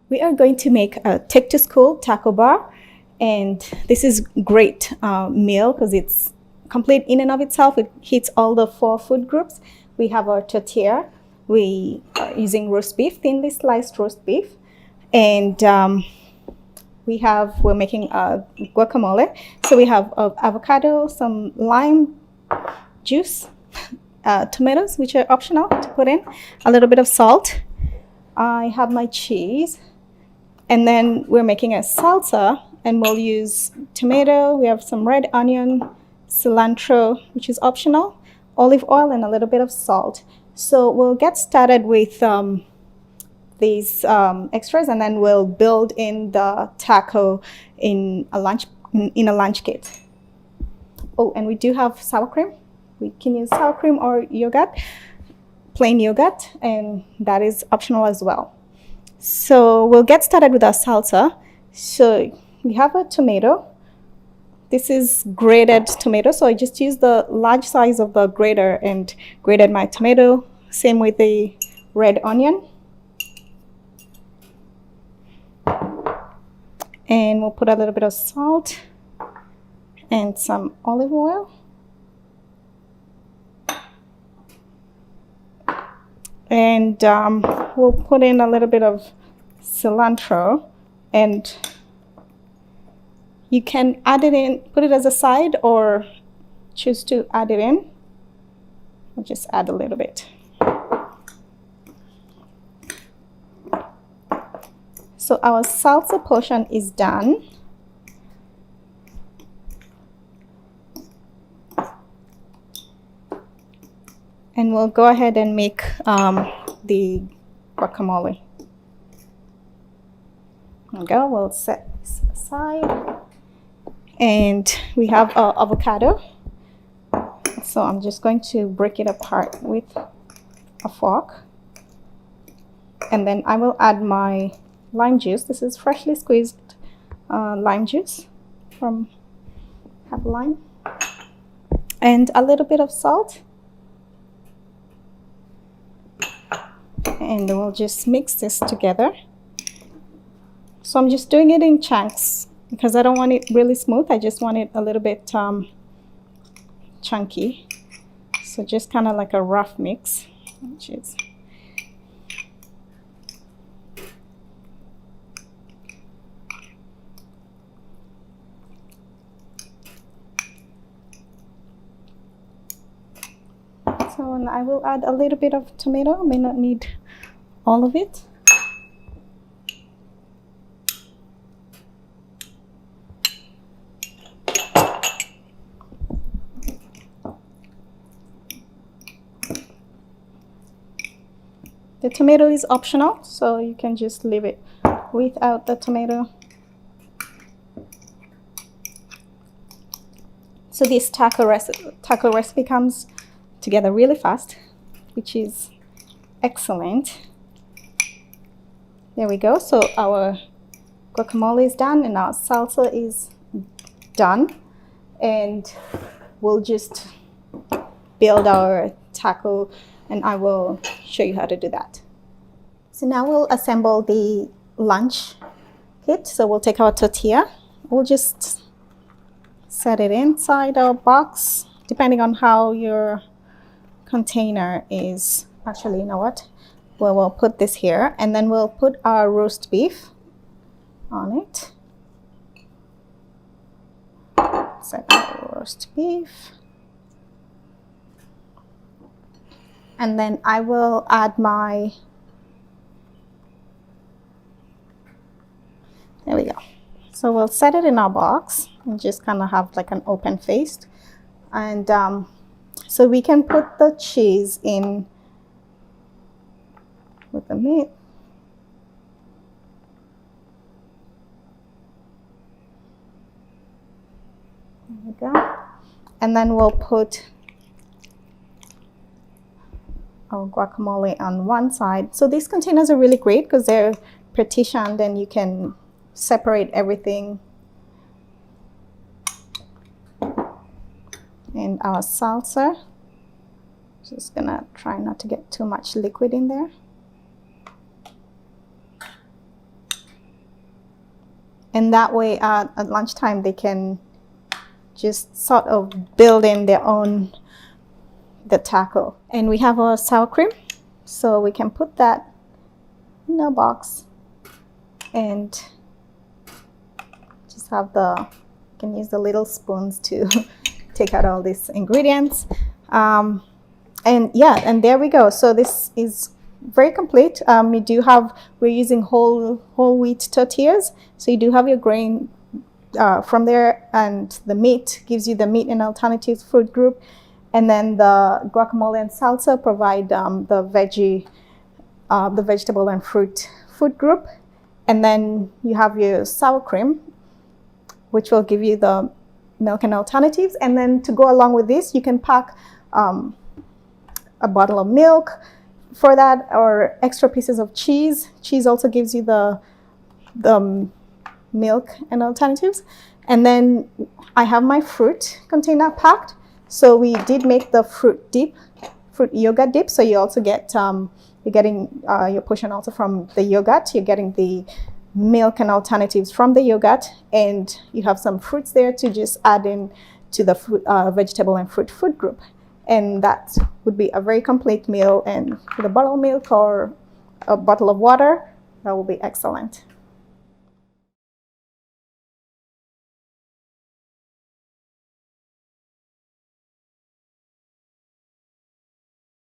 We are going to make a take to school taco bar, and this is great meal because it's complete in and of itself. It hits all the 4 food groups. We have our tortilla. We are using roast beef, thinly sliced roast beef, and we're making a guacamole. So we have avocado, some lime juice, tomatoes, which are optional to put in, a little bit of salt. I have my cheese. And then we're making a salsa, and we'll use tomato. We have some red onion, cilantro, which is optional, olive oil, and a little bit of salt. So we'll get started with these extras, and then we'll build in the taco in a lunch kit. Oh, and we do have sour cream. We can use sour cream or yogurt, plain yogurt, and that is optional as well. So we'll get started with our salsa. So we have a tomato. This is grated tomato, so I just used the large size of the grater and grated my tomato. Same with the red onion. And we'll put a little bit of salt and some olive oil. And we'll put in a little bit of cilantro, and you can add it in, put it as a side, or choose to add it in. I'll just add a little bit. So our salsa portion is done. And we'll go ahead and make the guacamole. There we go. We'll set this aside. And we have our avocado. So I'm just going to break it apart with a fork. And then I will add my lime juice. This is freshly squeezed lime juice from Have Lime. And a little bit of salt. And we'll just mix this together. So I'm just doing it in chunks because I don't want it really smooth. I just want it a little bit chunky. So just kind of like a rough mix, which is so. And I will add a little bit of tomato. I may not need all of it. The tomato is optional, so you can just leave it without the tomato. So this taco recipe comes together really fast, which is excellent. There we go. So our guacamole is done and our salsa is done, and we'll just build our taco, and I will show you how to do that. So now we'll assemble the lunch kit. So we'll take our tortilla. We'll just set it inside our box, depending on how your container is. Actually, you know what? Well, we'll put this here, and then we'll put our roast beef on it. Set our roast beef. And then I will add my, there we go. So we'll set it in our box and just kind of have like an open face. And so we can put the cheese in with the meat. There we go. And then we'll put our guacamole on one side. So these containers are really great because they're partitioned and you can separate everything. And our salsa, just gonna try not to get too much liquid in there. And that way at lunchtime they can just sort of build in the taco. And we have our sour cream, so we can put that in a box and just have you can use the little spoons to take out all these ingredients. And yeah, and there we go. So this is very complete. We're using whole wheat tortillas, so you do have your grain from there, and the meat gives you the meat and alternatives food group, and then the guacamole and salsa provide the vegetable and fruit food group, and then you have your sour cream, which will give you the milk and alternatives. And then to go along with this, you can pack a bottle of milk for that, or extra pieces of cheese. Cheese also gives you the milk and alternatives. And then I have my fruit container packed. So we did make the fruit yogurt dip. So you also get you're getting your portion also from the yogurt. You're getting the milk and alternatives from the yogurt, and you have some fruits there to just add in to the vegetable and fruit food group. And that would be a very complete meal, and with a bottle of milk or a bottle of water, that will be excellent.